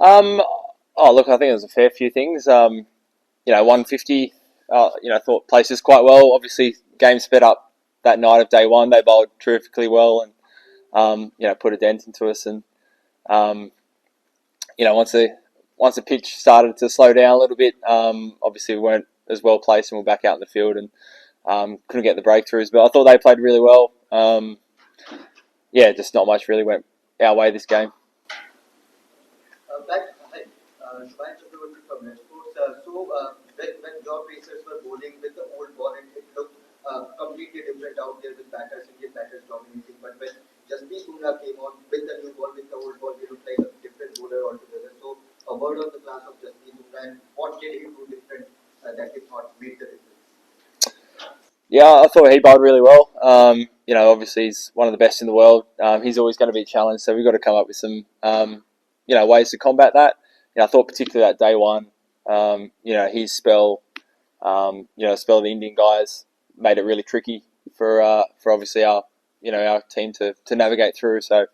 Um, look, I think there's a fair few things. 150. Thought places quite well. Obviously, game sped up that night of day one. They bowled terrifically well and put a dent into us. And once the pitch started to slow down a little bit, obviously we weren't as well placed and we're back out in the field and couldn't get the breakthroughs. But I thought they played really well. Just not much really went our way this game. When your pacers were bowling with the old ball, it looked completely different out there with Indian batters dominating. But when Jaspreet Bumrah came on with the new ball, with the old ball, he looked like a different bowler altogether. So, a word on the class of Jaspreet Bumrah and what did he do different that he thought made the difference? Yeah, I thought he bowled really well. Obviously he's one of the best in the world. He's always going to be a challenge, so we've got to come up with some, ways to combat that. I thought particularly that day one, his spell, spell of the Indian guys made it really tricky for obviously our team to navigate through. So,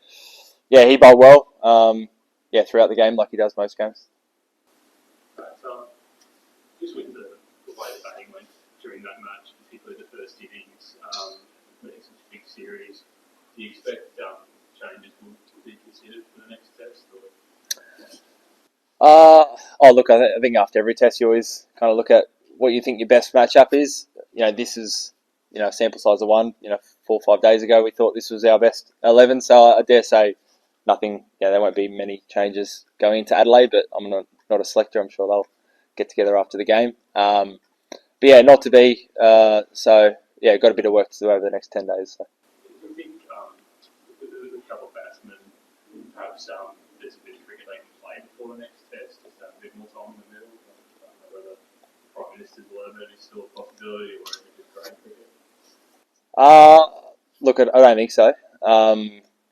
yeah, he bowled well. Throughout the game like he does most games. Right, so just with the way the batting went during that match, particularly the first innings, it's a big series. Do you expect changes will be considered for the next test? Look, I think after every test you always kind of look at what you think your best matchup is. This is, a sample size of one. 4 or 5 days ago we thought this was our best 11, so I dare say nothing, there won't be many changes going into Adelaide, but I'm not a selector. I'm sure they'll get together after the game. Not to be. Got a bit of work to do over the next 10 days. So. I think with a couple of batsmen, perhaps there's a bit of cricket they can play before the next test, just have a bit more time in the middle. I don't know whether the Prime Minister's learning is still a possibility or is it just grade cricket? Look, I don't think so.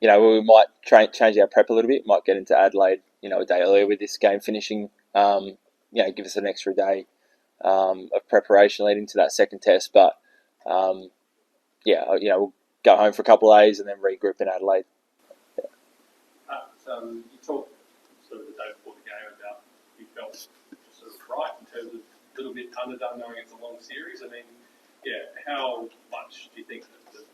We might change our prep a little bit. Might get into Adelaide, a day earlier with this game finishing. Give us an extra day of preparation leading to that second test. But we'll go home for a couple of days and then regroup in Adelaide. Yeah. You talked sort of the day before the game about you felt sort of right in terms of a little bit underdone knowing it's a long series. I mean, how much do you think that the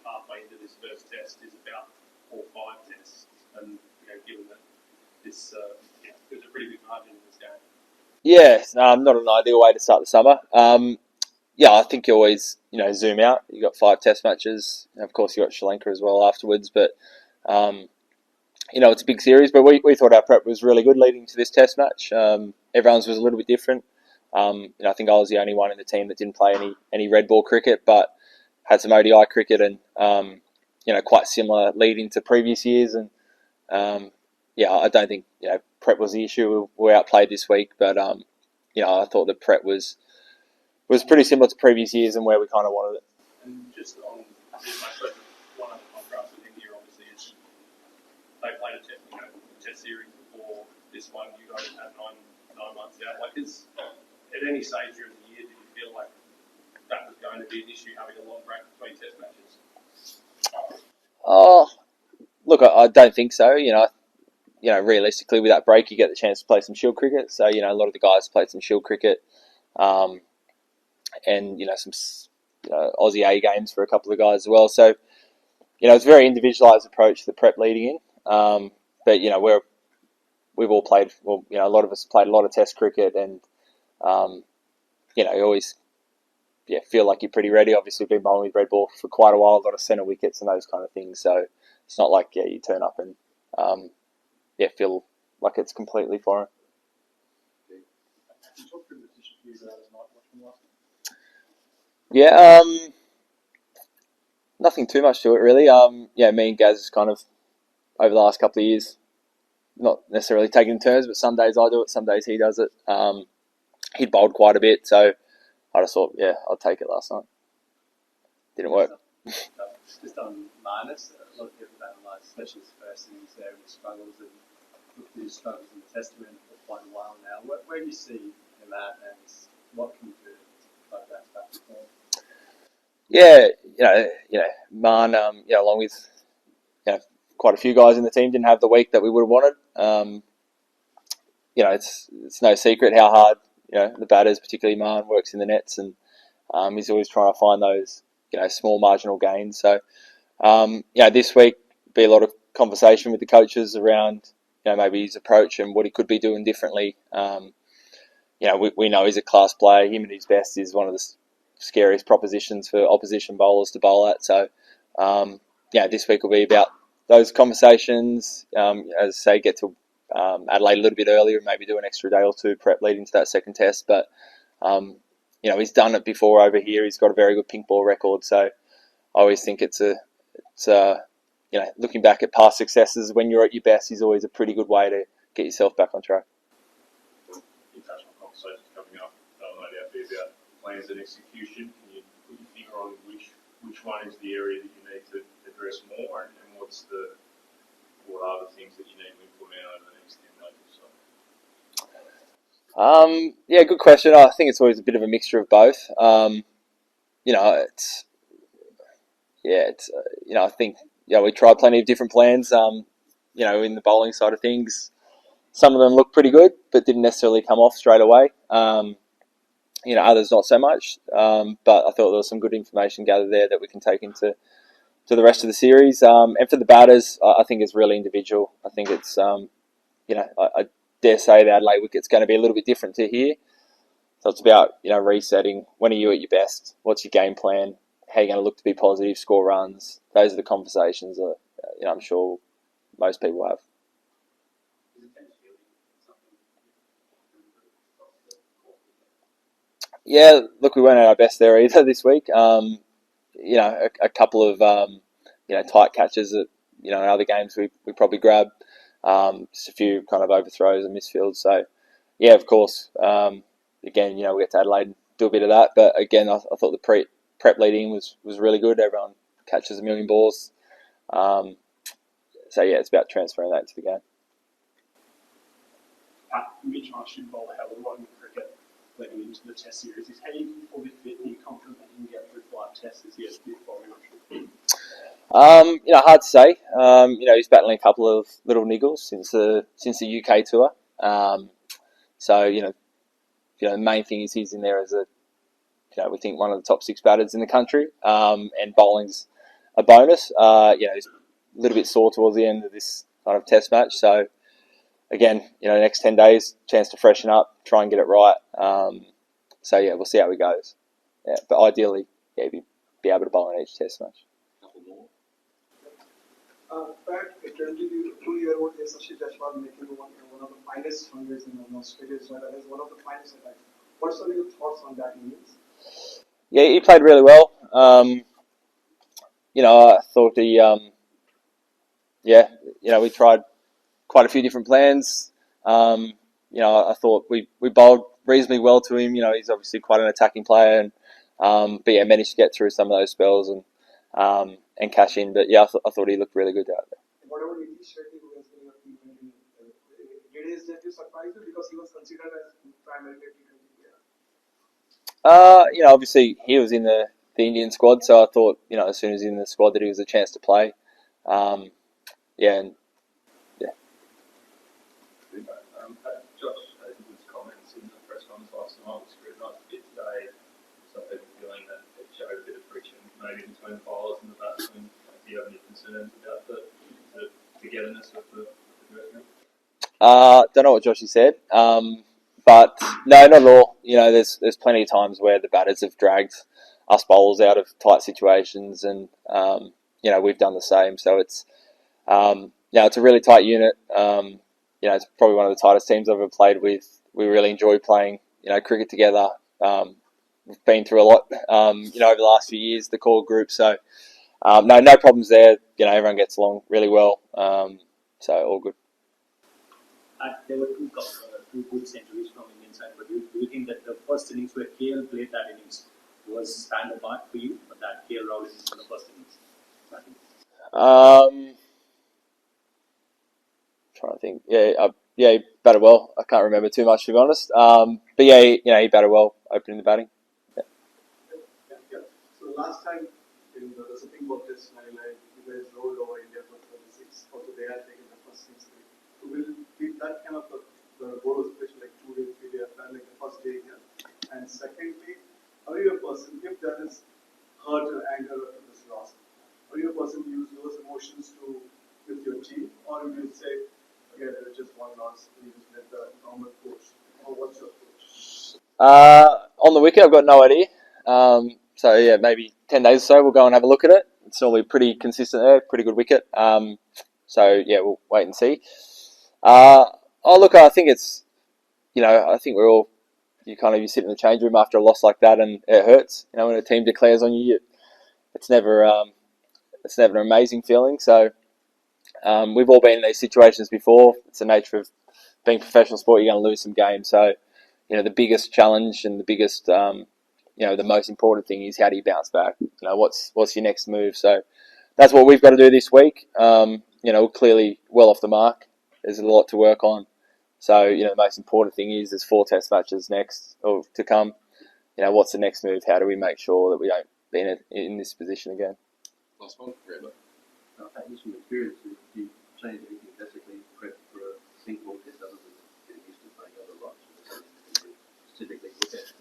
pathway into this first test is about 4 or 5 tests? And given that this there's a pretty big margin in this game. Yeah, not an ideal way to start the summer. I think you always zoom out. You got 5 test matches. And of course, you got Sri Lanka as well afterwards. But it's a big series. But we thought our prep was really good leading to this test match. Everyone's was a little bit different. I think I was the only one in the team that didn't play any red ball cricket, but had some ODI cricket and quite similar leading to previous years. And I don't think prep was the issue. We were outplayed this week, but I thought the prep was pretty similar to previous years and where we kind of wanted it. And just on one of the contrasts with India, obviously, is they played a test series before this one. You guys had nine months out. At any stage during the year, did you feel like that was going to be an issue, having a long break between test matches? Look, I don't think so. Realistically, with that break, you get the chance to play some Shield cricket. So, a lot of the guys played some Shield cricket, and some Aussie A games for a couple of guys as well. So, it's a very individualised approach to the prep leading in. But we've all played. Well, a lot of us played a lot of Test cricket, and you always feel like you're pretty ready. Obviously, we've been bowling with red ball for quite a while, a lot of centre wickets and those kind of things. So it's not like you turn up and feel like it's completely foreign. Yeah, nothing too much to it really. Me and Gaz kind of over the last couple of years, not necessarily taking turns, but some days I do it, some days he does it. He'd bowled quite a bit, so I just thought, I'll take it last night. Didn't work. Just on Marnus, a lot of people don't realise, especially his first innings there with struggles and looked at his struggles in the Testament for quite a while now. Where do you see him at, and what can you do to play that back to form? Man, along with quite a few guys in the team didn't have the week that we would have wanted. it's no secret how hard the batters, particularly Mahan, works in the nets, and he's always trying to find those small marginal gains. So this week be a lot of conversation with the coaches around maybe his approach and what he could be doing differently. We know he's a class player. Him at his best is one of the scariest propositions for opposition bowlers to bowl at. So this week will be about those conversations. As I say, get to Adelaide a little bit earlier and maybe do an extra day or two prep leading to that second test. But he's done it before over here. He's got a very good pink ball record. So I always think it's looking back at past successes when you're at your best is always a pretty good way to get yourself back on track. International conversations coming up, no doubt be about plans and execution. Can you put your finger on which one is the area that you need to address more, and what are the things that you need to implement over the next 10 days or so? Good question. I think it's always a bit of a mixture of both. I think we tried plenty of different plans. In the bowling side of things, some of them looked pretty good, but didn't necessarily come off straight away. Others not so much. But I thought there was some good information gathered there that we can take into the rest of the series. And for the batters, I think it's really individual. I think it's I dare say the Adelaide wicket's going to be a little bit different to here. So it's about resetting. When are you at your best? What's your game plan? How are you going to look to be positive, score runs? Those are the conversations that I'm sure most people have. Yeah, look, we weren't at our best there either this week. A couple of tight catches that in other games we probably grabbed. Just a few kind of overthrows and misfields. So yeah, of course. Again, we get to Adelaide and do a bit of that. But again, I thought the prep leading was really good. Everyone catches a million balls. It's about transferring that into the game. Mitch should bowl a hell of a lot in cricket leading into the Test series. Is he fully fit and confident that he can get through 5 tests this year with bowling options? Hard to say. He's battling a couple of little niggles since the UK tour. The main thing is he's in there as we think one of the top 6 batters in the country, and bowling's a bonus. He's a little bit sore towards the end of this kind of Test match. So again, the next 10 days, chance to freshen up, try and get it right. We'll see how he goes. Yeah, but ideally, be able to bowl in each Test match. Pat, a 22-year-old Yashasvi Jaiswal making one of the finest hundreds in Australia as well as one of the finest at that. What are your thoughts on that innings? Yeah, he played really well. I thought we tried quite a few different plans. I thought we bowled reasonably well to him. He's obviously quite an attacking player, and managed to get through some of those spells and cash in. But yeah, I thought he looked really good out there. What about Nitish Reddy, who has been a T20? Did his debut surprise you because he was considered as primary T20 player? Obviously he was in the Indian squad, so I thought as soon as he's in the squad that he was a chance to play. Josh, his comments in the press conference last night was scrutinised a bit today. Some people feeling that it showed a bit of friction maybe between the bowlers and the batsmen. Do you have any concerns about the togetherness of the dressing room? Don't know what Joshy said, but no, not at all. There's plenty of times where the batters have dragged us bowlers out of tight situations, and we've done the same. So it's it's a really tight unit. It's probably one of the tightest teams I've ever played with. We really enjoy playing, cricket together. We've been through a lot, over the last few years, the core group. So, no problems there. Everyone gets along really well. So all good. There were two good centuries from Indian side, but do you think that the first innings where KL played that innings was stand apart for you, but that KL Rahul innings for the first innings? Trying to think. He batted well. I can't remember too much, to be honest. But he batted well opening the batting. Yeah. So last time in the Supreme Court test, you guys rolled over India for 36. Also, they had taken the first innings. So did that kind of the bowlers last years with the normal coach? Or what's your approach? On the wicket, I've got no idea. So yeah, maybe 10 days or so, we'll go and have a look at it. It's normally pretty consistent there, pretty good wicket. So yeah, we'll wait and see. Look, I think it's, I think we're all, you sit in the change room after a loss like that, and it hurts. When a team declares on you, it's never an amazing feeling. So we've all been in these situations before. It's the nature of being professional sport. You're going to lose some games. So the biggest challenge and the biggest, the most important thing is, how do you bounce back? What's your next move? So that's what we've got to do this week. We're clearly well off the mark. There's a lot to work on. So, the most important thing is there's 4 test matches next or to come. What's the next move? How do we make sure that we don't be in this position again? Last one, Reba. Just from experience, if you change anything drastically, prep for a ping pong test other than getting used to playing other lots, specifically look at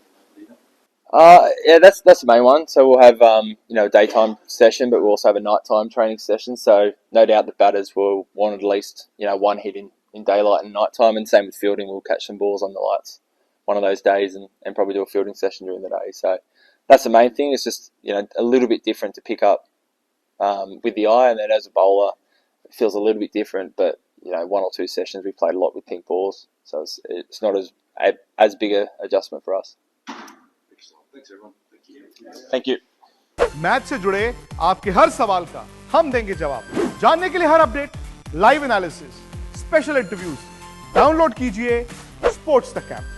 Yeah, that's the main one. So we'll have a daytime session, but we'll also have a nighttime training session. So no doubt the batters will want at least one hit in daylight and nighttime, and same with fielding. We'll catch some balls on the lights one of those days, and probably do a fielding session during the day. So that's the main thing. It's just a little bit different to pick up with the eye, and then as a bowler, it feels a little bit different. But 1 or 2 sessions we played a lot with pink balls, so it's not as big a adjustment for us. Thanks everyone. Thank you. Match से जुड़े आपके हर सवाल का हम देंगे जवाब। जानने के लिए हर update, live analysis, special interviews, download कीजिए स्पोर्ट्स तक ऐप।